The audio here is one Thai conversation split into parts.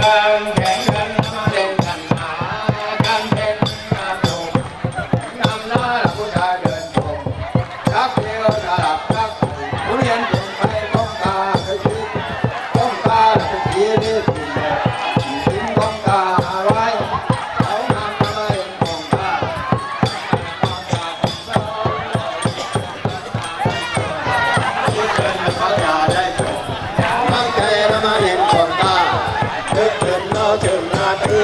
กันแข่งกันมาเล่นกันหากันเป็นงานโจมนำหน้าผู้ชายเดินชมรักเดียวสลับรักผู้เรียนจงไปต้องตาเคยคิดต้องตาและทีนี้สิ่งแรกสิ่งต้องตาไว้เขานำมาเล่นของตาที่เกินเขาอย่าได้จบตั้งใจมาเล่นของตาถึงนาที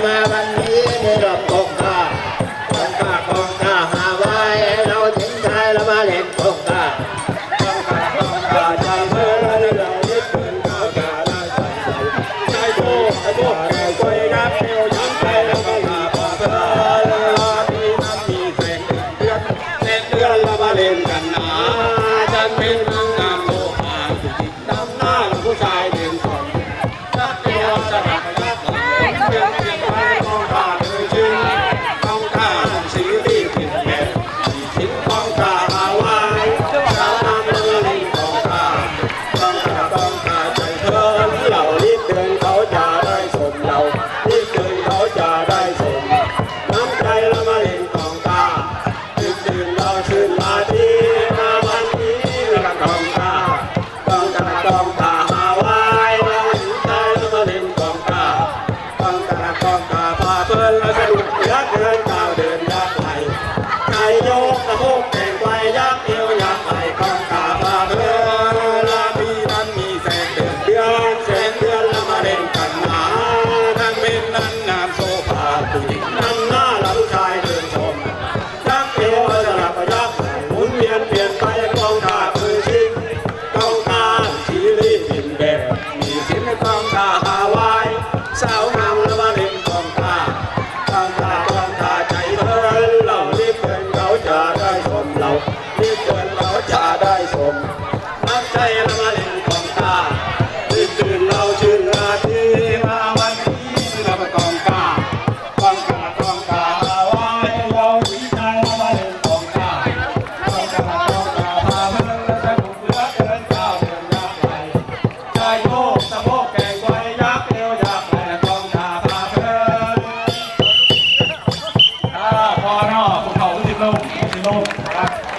มาวันนี้ในรอบกองกาหาไว้เราถึงใจแล้วมาเล่นกองกาใจเมื่อเรายึดถือข้าวกาได้ใจโตเราคอยรับเดียวย้ำใจแล้วมาลาปากลาที่น้ำมีแสงเดือนเรามาเล่นกันนะฉันเป็นนางงามโลหะดำหน้าผู้ชายเด่นสนรักเดียวสลับ